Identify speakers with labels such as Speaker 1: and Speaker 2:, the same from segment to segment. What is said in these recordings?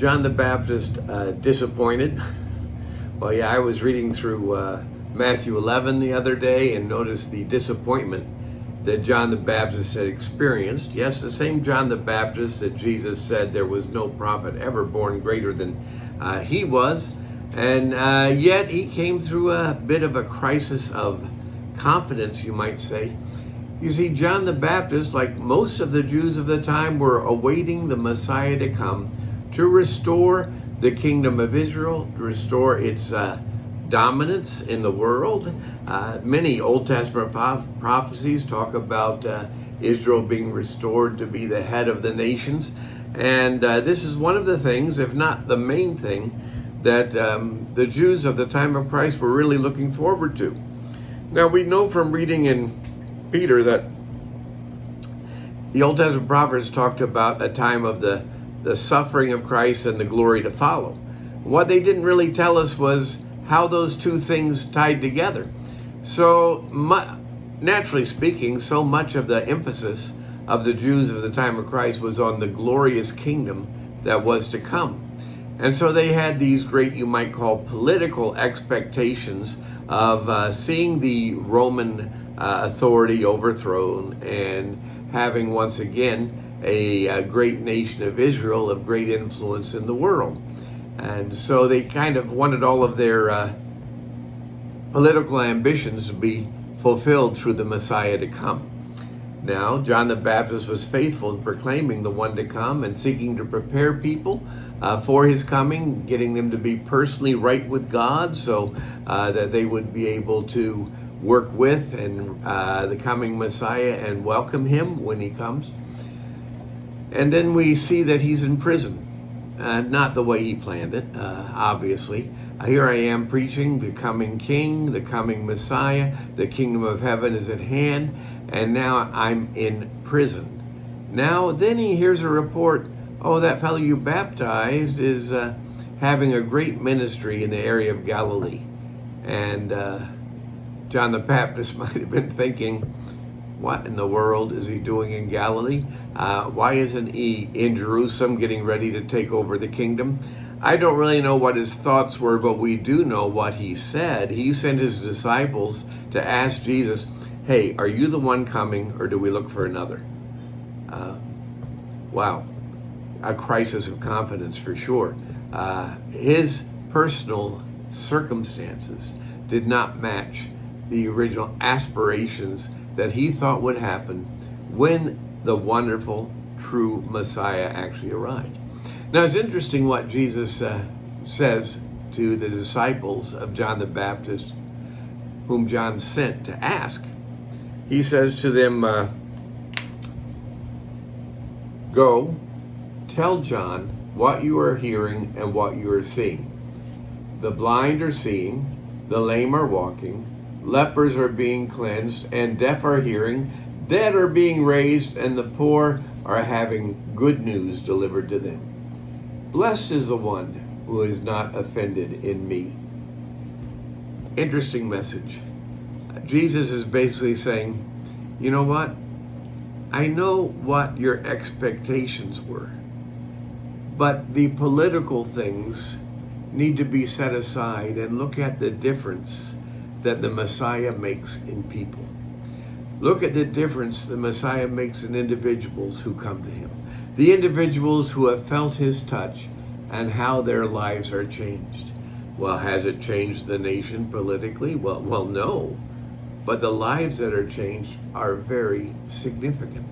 Speaker 1: John the Baptist disappointed? Well, yeah, I was reading through Matthew 11 the other day and noticed the disappointment that John the Baptist had experienced. Yes, the same John the Baptist that Jesus said there was no prophet ever born greater than he was. And yet he came through a bit of a crisis of confidence, you might say. You see, John the Baptist, like most of the Jews of the time, were awaiting the Messiah to come to restore the kingdom of Israel, to restore its dominance in the world. Many Old Testament prophecies talk about Israel being restored to be the head of the nations. And this is one of the things, if not the main thing, that the Jews of the time of Christ were really looking forward to. Now, we know from reading in Peter that the Old Testament prophets talked about a time of the suffering of Christ and the glory to follow. What they didn't really tell us was how those two things tied together. So, naturally speaking, so much of the emphasis of the Jews of the time of Christ was on the glorious kingdom that was to come. And so they had these great, you might call, political expectations of seeing the Roman authority overthrown and having once again a great nation of Israel of great influence in the world. And so they kind of wanted all of their political ambitions to be fulfilled through the Messiah to come. Now, John the Baptist was faithful in proclaiming the one to come and seeking to prepare people for his coming, getting them to be personally right with God so that they would be able to work with and the coming Messiah and welcome him when he comes. And then we see that he's in prison. Not the way he planned it, obviously. Here I am preaching the coming King, the coming Messiah, the kingdom of heaven is at hand, and now I'm in prison. Now, then he hears a report, oh, that fellow you baptized is having a great ministry in the area of Galilee. And John the Baptist might have been thinking, what in the world is he doing in Galilee? Why isn't he in Jerusalem getting ready to take over the kingdom? I don't really know what his thoughts were, but we do know what he said. He sent his disciples to ask Jesus, hey, are you the one coming or do we look for another? Wow, a crisis of confidence for sure. His personal circumstances did not match the original aspirations that he thought would happen when the wonderful, true Messiah actually arrived. Now, it's interesting what Jesus says to the disciples of John the Baptist, whom John sent to ask. He says to them, go, tell John what you are hearing and what you are seeing. The blind are seeing, the lame are walking, lepers are being cleansed, and deaf are hearing, dead are being raised, and the poor are having good news delivered to them. Blessed is the one who is not offended in me. Interesting message. Jesus is basically saying, you know what? I know what your expectations were, but the political things need to be set aside and look at the difference that the Messiah makes in people. Look at the difference the Messiah makes in individuals who come to him. The individuals who have felt his touch and how their lives are changed. Well, has it changed the nation politically? Well, no. But the lives that are changed are very significant.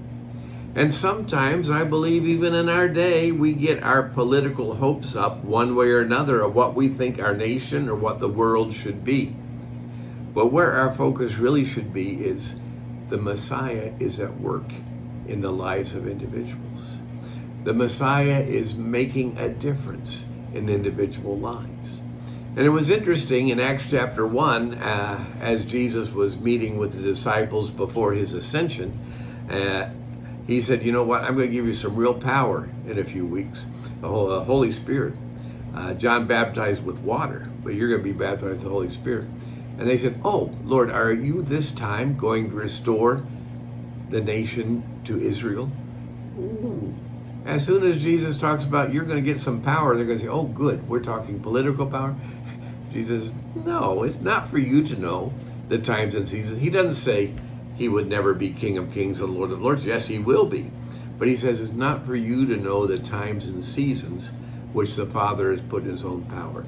Speaker 1: And sometimes, I believe even in our day, we get our political hopes up one way or another of what we think our nation or what the world should be. But where our focus really should be is the Messiah is at work in the lives of individuals. The Messiah is making a difference in individual lives. And it was interesting in Acts chapter 1, as Jesus was meeting with the disciples before his ascension, he said, you know what, I'm going to give you some real power in a few weeks, the Holy Spirit. John baptized with water, but you're going to be baptized with the Holy Spirit. And they said, oh, Lord, are you this time going to restore the nation to Israel? Ooh. As soon as Jesus talks about you're going to get some power, they're going to say, oh, good, we're talking political power. Jesus, no, it's not for you to know the times and seasons. He doesn't say he would never be King of Kings and Lord of Lords. Yes, he will be. But he says it's not for you to know the times and seasons which the Father has put in his own power.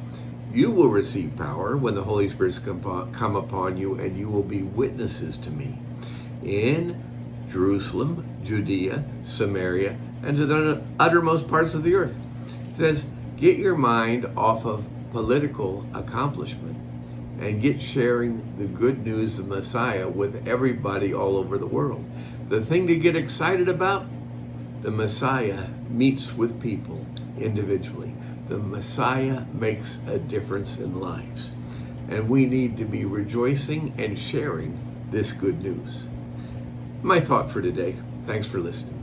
Speaker 1: You will receive power when the Holy Spirit's come upon you, and you will be witnesses to me in Jerusalem, Judea, Samaria, and to the uttermost parts of the earth. It says, get your mind off of political accomplishment and get sharing the good news of Messiah with everybody all over the world. The thing to get excited about, the Messiah meets with people individually. The Messiah makes a difference in lives. And we need to be rejoicing and sharing this good news. My thought for today. Thanks for listening.